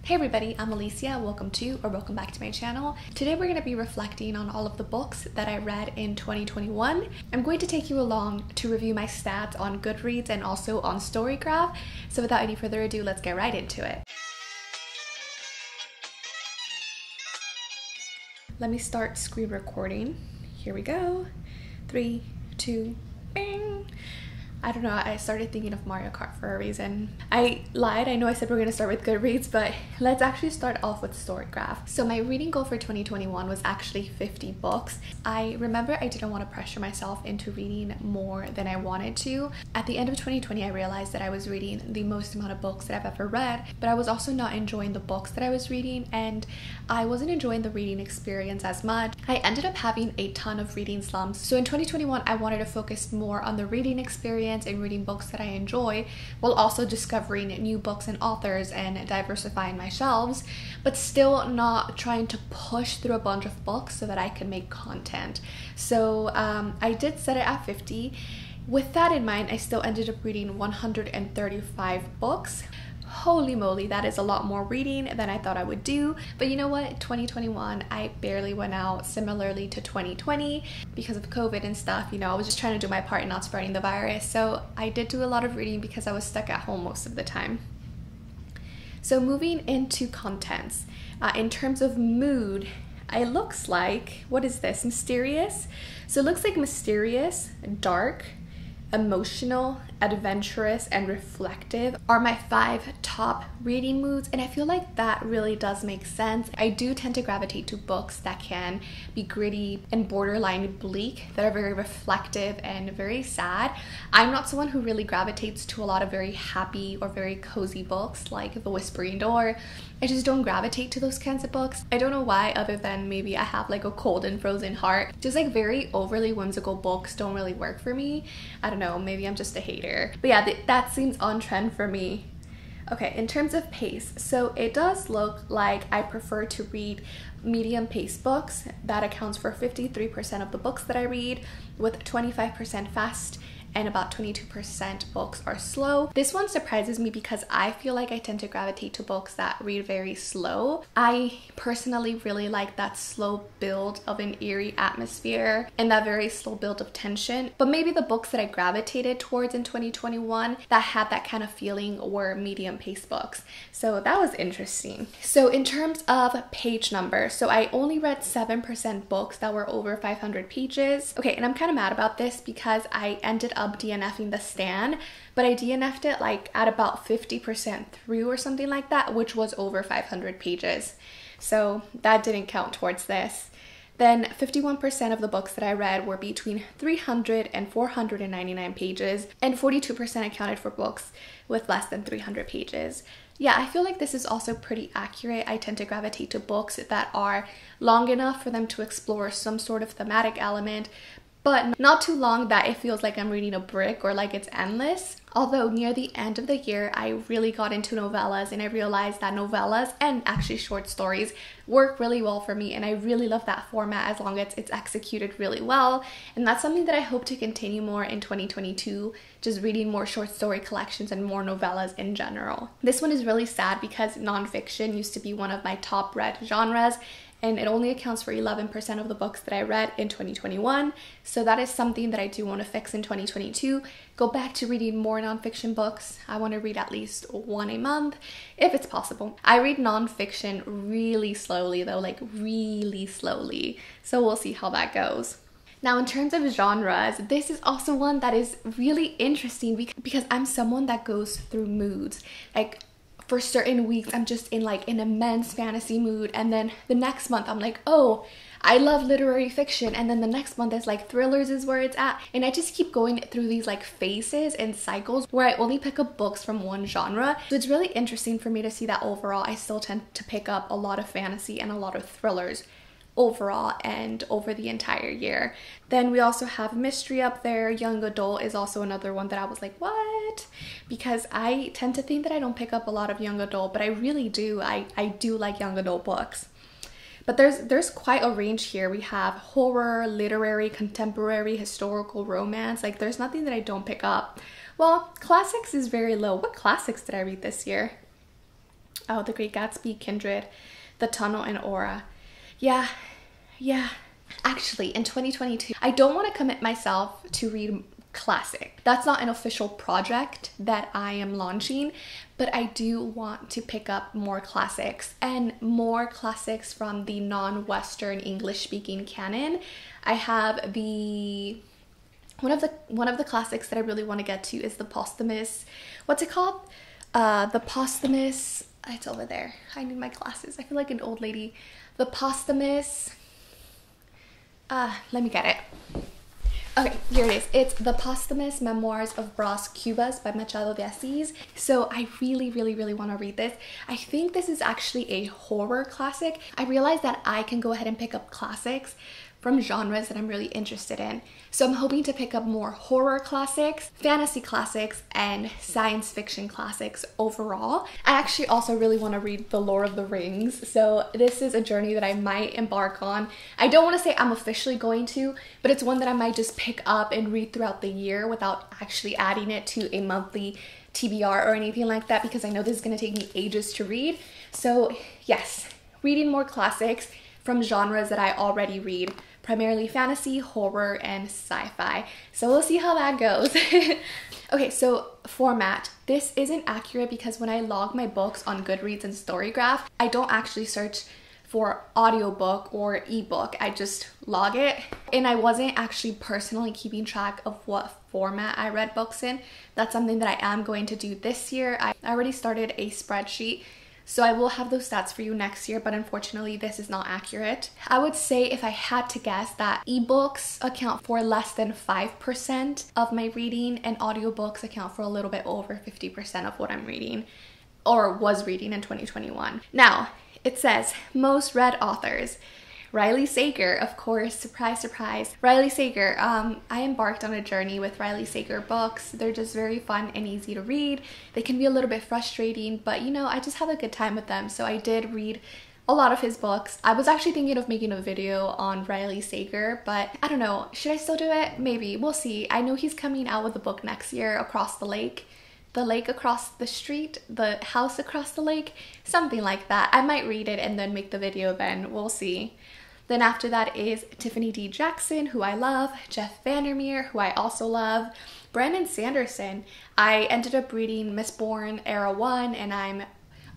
Hey everybody, I'm Alicia. Welcome back to my channel. Today we're going to be reflecting on all of the books that I read in 2021. I'm going to take you along to review my stats on Goodreads and also on Storygraph. So without any further ado, let's get right into it. Let me start screen recording. Here we go. 3, 2, bang. I don't know, I started thinking of Mario Kart for a reason. I lied, I know I said we're gonna start with Goodreads, but let's actually start off with Storygraph. So my reading goal for 2021 was actually 50 books. I remember I didn't want to pressure myself into reading more than I wanted to. At the end of 2020, I realized that I was reading the most amount of books that I've ever read, but I was also not enjoying the books that I was reading, and I wasn't enjoying the reading experience as much. I ended up having a ton of reading slumps. So in 2021, I wanted to focus more on the reading experience and reading books that I enjoy, while also discovering new books and authors and diversifying my shelves, but still not trying to push through a bunch of books so that I could make content. So I did set it at 50. With that in mind, I still ended up reading 135 books. Holy moly, that is a lot more reading than I thought I would do. But you know what? 2021, I barely went out, similarly to 2020 because of COVID and stuff. You know, I was just trying to do my part in not spreading the virus. So I did do a lot of reading because I was stuck at home most of the time. So moving into contents, in terms of mood, it looks like, what is this? Mysterious? So it looks like mysterious, dark, emotional, adventurous, and reflective are my 5 top reading moods, and I feel like that really does make sense. I do tend to gravitate to books that can be gritty and borderline bleak, that are very reflective and very sad. I'm not someone who really gravitates to a lot of very happy or very cozy books like The Whispering Door. I just don't gravitate to those kinds of books. I don't know why, other than maybe I have like a cold and frozen heart. Just like very overly whimsical books don't really work for me. I don't know, maybe I'm just a hater. But yeah, that seems on trend for me. Okay, in terms of pace, so it does look like I prefer to read medium pace books. That accounts for 53% of the books that I read, with 25% fast and about 22% books are slow. This one surprises me because I feel like I tend to gravitate to books that read very slow. I personally really like that slow build of an eerie atmosphere and that very slow build of tension. But maybe the books that I gravitated towards in 2021 that had that kind of feeling were medium pace books. So that was interesting. So in terms of page number, so I only read 7% books that were over 500 pages. Okay, and I'm kind of mad about this because I ended up DNFing The Stand, but I DNF'd it like at about 50% through or something like that, which was over 500 pages. So that didn't count towards this. Then 51% of the books that I read were between 300 and 499 pages, and 42% accounted for books with less than 300 pages. Yeah, I feel like this is also pretty accurate. I tend to gravitate to books that are long enough for them to explore some sort of thematic element, but not too long that it feels like I'm reading a brick or like it's endless. Although near the end of the year, I really got into novellas, and I realized that novellas and actually short stories work really well for me, and I really love that format as long as it's executed really well. And that's something that I hope to continue more in 2022, just reading more short story collections and more novellas in general. This one is really sad because nonfiction used to be one of my top read genres, and it only accounts for 11% of the books that I read in 2021. So that is something that I do want to fix in 2022. Go back to reading more nonfiction books. I want to read at least one a month, if it's possible. I read nonfiction really slowly though, like really slowly. So we'll see how that goes. Now, in terms of genres, this is also one that is really interesting because I'm someone that goes through moods. Like, for certain weeks, I'm just in like an immense fantasy mood, and then the next month I'm like, oh, I love literary fiction, and then the next month is like thrillers is where it's at, and I just keep going through these like phases and cycles where I only pick up books from one genre. So it's really interesting for me to see that overall I still tend to pick up a lot of fantasy and a lot of thrillers overall and over the entire year. Then we also have mystery up there. Young adult is also another one that I was like, what? Because I tend to think that I don't pick up a lot of young adult, but I really do. I do like young adult books. But there's quite a range here. We have horror, literary, contemporary, historical, romance. Like, there's nothing that I don't pick up. Well, classics is very low. What classics did I read this year? Oh, The Great Gatsby, Kindred, The Tunnel, and Aura. Yeah. Actually, in 2022, I don't want to commit myself to read classic. That's not an official project that I am launching, but I do want to pick up more classics, and more classics from the non-Western English-speaking canon. I have one of the classics that I really want to get to is the posthumous, what's it called? The posthumous, it's over there. I need my glasses. I feel like an old lady. The posthumous, let me get it. Okay, here it is. It's The Posthumous Memoirs of Bras Cubas by Machado de Assis. So I really want to read this. I think this is actually a horror classic. I realized that I can go ahead and pick up classics from genres that I'm really interested in. So I'm hoping to pick up more horror classics, fantasy classics, and science fiction classics overall. I actually also really want to read The Lord of the Rings, so this is a journey that I might embark on. I don't want to say I'm officially going to, but it's one that I might just pick up and read throughout the year without actually adding it to a monthly TBR or anything like that, because I know this is going to take me ages to read. So yes, reading more classics from genres that I already read, primarily fantasy, horror, and sci-fi. So we'll see how that goes. Okay, so format. This isn't accurate because when I log my books on Goodreads and Storygraph, I don't actually search for audiobook or ebook. I just log it. And I wasn't actually personally keeping track of what format I read books in. That's something that I am going to do this year. I already started a spreadsheet, so I will have those stats for you next year, but unfortunately this is not accurate. I would say, if I had to guess, that ebooks account for less than 5% of my reading and audiobooks account for a little bit over 50% of what I'm reading or was reading in 2021. Now, it says most read authors. Riley Sager, of course, surprise, surprise. Riley Sager, I embarked on a journey with Riley Sager books. They're just very fun and easy to read. They can be a little bit frustrating, but you know, I just have a good time with them. So I did read a lot of his books. I was actually thinking of making a video on Riley Sager, but I don't know, should I still do it? Maybe, we'll see. I know he's coming out with a book next year, Across the Lake. The lake across the street, the house across the lake, something like that. I might read it and then make the video then, we'll see. Then after that is Tiffany D. Jackson, who I love, Jeff Vandermeer, who I also love, Brandon Sanderson. I ended up reading Mistborn Era 1 and I'm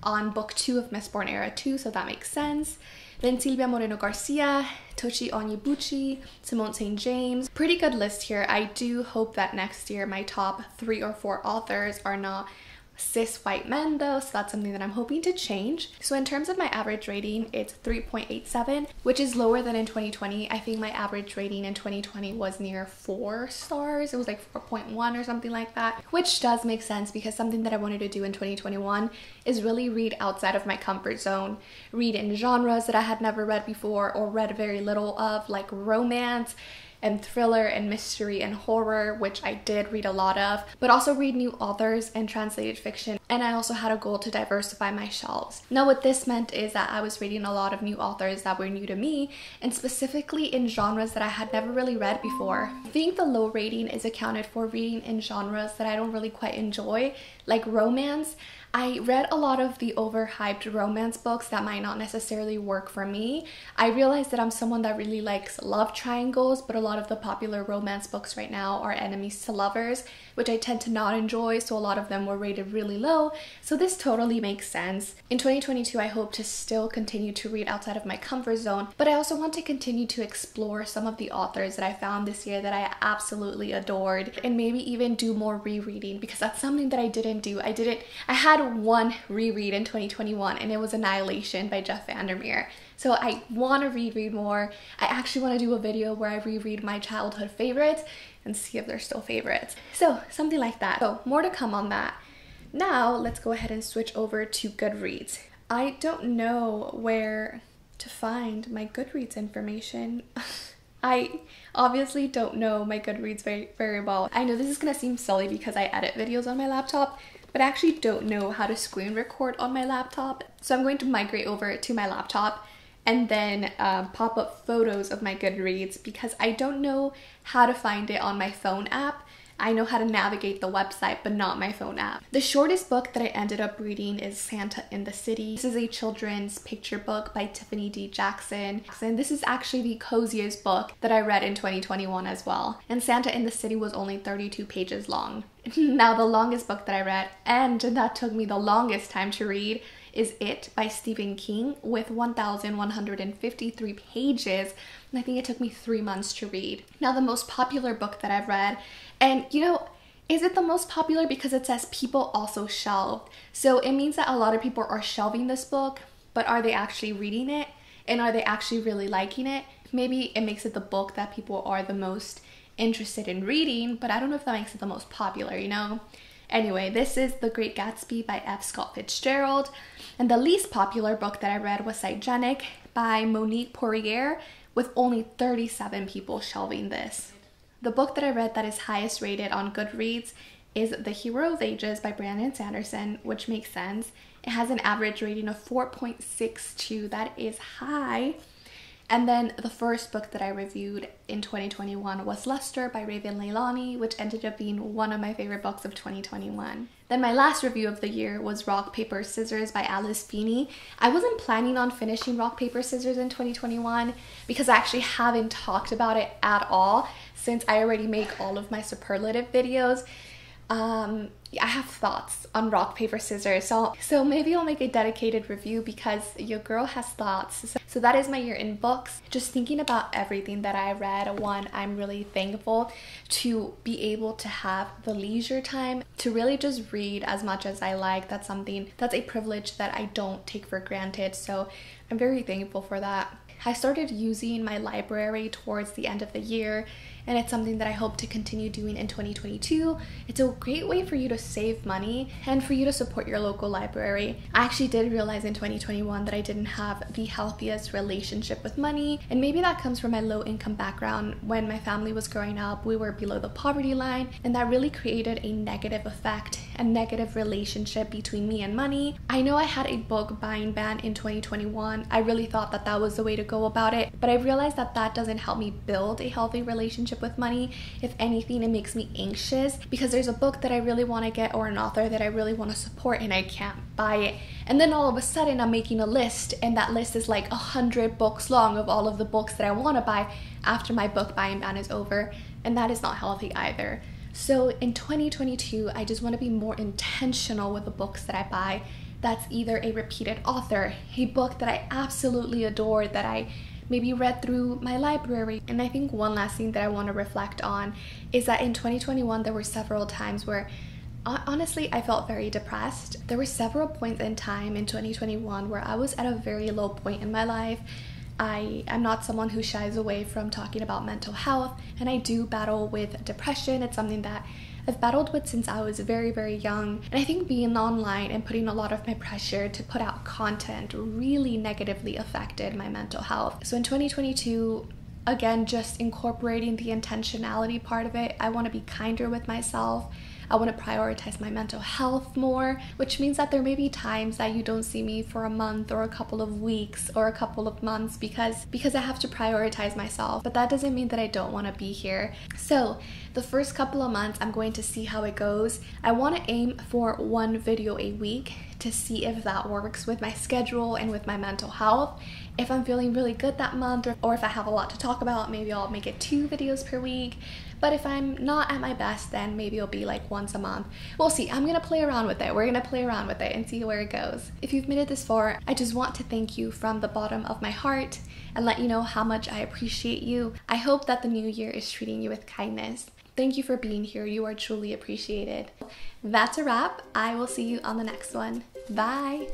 on book 2 of Mistborn Era 2, so that makes sense. Then Silvia Moreno Garcia, Tochi Onyebuchi, Simone St. James. Pretty good list here. I do hope that next year my top 3 or 4 authors are not cis white men though, so that's something that I'm hoping to change. So in terms of my average rating, it's 3.87, which is lower than in 2020. I think my average rating in 2020 was near 4 stars. It was like 4.1 or something like that, which does make sense because something that I wanted to do in 2021 is really read outside of my comfort zone, read in genres that I had never read before or read very little of, like romance and thriller and mystery and horror, which I did read a lot of, but also read new authors and translated fiction. And I also had a goal to diversify my shelves. Now what this meant is that I was reading a lot of new authors that were new to me, and specifically in genres that I had never really read before. I think the low rating is accounted for reading in genres that I don't really quite enjoy, like romance. I read a lot of the overhyped romance books that might not necessarily work for me. I realized that I'm someone that really likes love triangles, but a lot of the popular romance books right now are enemies to lovers, which I tend to not enjoy, so a lot of them were rated really low. So this totally makes sense. In 2022, I hope to still continue to read outside of my comfort zone, but I also want to continue to explore some of the authors that I found this year that I absolutely adored, and maybe even do more rereading, because that's something that I didn't do. I had one reread in 2021 and it was Annihilation by Jeff Vandermeer. So I want to reread more. I actually want to do a video where I reread my childhood favorites and see if they're still favorites. So something like that. So more to come on that. Now let's go ahead and switch over to Goodreads. I don't know where to find my Goodreads information. I obviously don't know my Goodreads very well. I know this is gonna seem silly because I edit videos on my laptop, but I actually don't know how to screen record on my laptop. So I'm going to migrate over to my laptop and then pop up photos of my Goodreads because I don't know how to find it on my phone app. I know how to navigate the website, but not my phone app. The shortest book that I ended up reading is Santa in the City. This is a children's picture book by Tiffany D. Jackson. And this is actually the coziest book that I read in 2021 as well. And Santa in the City was only 32 pages long. Now the longest book that I read, and that took me the longest time to read, is It by Stephen King with 1,153 pages. And I think it took me 3 months to read. Now the most popular book that I've read, and you know, is it the most popular because it says people also shelved? So it means that a lot of people are shelving this book, but are they actually reading it? And are they actually really liking it? Maybe it makes it the book that people are the most interested in reading, but I don't know if that makes it the most popular, you know? Anyway, this is The Great Gatsby by F. Scott Fitzgerald. And the least popular book that I read was Cygenic by Monique Poirier, with only 37 people shelving this. The book that I read that is highest rated on Goodreads is The Hero of Ages by Brandon Sanderson, which makes sense. It has an average rating of 4.62. That is high. And then the first book that I reviewed in 2021 was Luster by Raven Leilani, which ended up being one of my favorite books of 2021. Then my last review of the year was Rock, Paper, Scissors by Alice Feeney. I wasn't planning on finishing Rock, Paper, Scissors in 2021 because I actually haven't talked about it at all since I already make all of my superlative videos. I have thoughts on Rock, Paper, Scissors, so maybe I'll make a dedicated review because your girl has thoughts. So that is my year in books. Just thinking about everything that I read, one, I'm really thankful to be able to have the leisure time to really just read as much as I like. That's a privilege that I don't take for granted, so I'm very thankful for that. I started using my library towards the end of the year, and it's something that I hope to continue doing in 2022. It's a great way for you to save money and for you to support your local library. I actually did realize in 2021 that I didn't have the healthiest relationship with money, and maybe that comes from my low income background. When my family was growing up, we were below the poverty line, and that really created a negative effect, a negative relationship between me and money. I know I had a book buying ban in 2021. I really thought that that was the way to go about it, but I realized that that doesn't help me build a healthy relationship with money. If anything, it makes me anxious because there's a book that I really want to get or an author that I really want to support and I can't buy it. And then all of a sudden I'm making a list, and that list is like 100 books long of all of the books that I want to buy after my book buying ban is over, and that is not healthy either. So in 2022, I just want to be more intentional with the books that I buy. That's either a repeated author, a book that I absolutely adore that I maybe read through my library. And I think one last thing that I want to reflect on is that in 2021, there were several times where honestly, I felt very depressed. There were several points in time in 2021 where I was at a very low point in my life. I'm not someone who shies away from talking about mental health, and I do battle with depression. It's something that I've battled with since I was very, very young. And I think being online and putting a lot of my pressure to put out content really negatively affected my mental health. So in 2022, again, just incorporating the intentionality part of it, I want to be kinder with myself. I want to prioritize my mental health more, which means that there may be times that you don't see me for a month or a couple of weeks or a couple of months because I have to prioritize myself. But that doesn't mean that I don't want to be here. So the first couple of months, I'm going to see how it goes. I want to aim for 1 video a week to see if that works with my schedule and with my mental health. If I'm feeling really good that month, or if I have a lot to talk about, maybe I'll make it 2 videos per week. But if I'm not at my best, then maybe it'll be like once a month. We'll see. I'm gonna play around with it. We're gonna play around with it and see where it goes. If you've made it this far, I just want to thank you from the bottom of my heart and let you know how much I appreciate you. I hope that the new year is treating you with kindness. Thank you for being here. You are truly appreciated. That's a wrap. I will see you on the next one. Bye.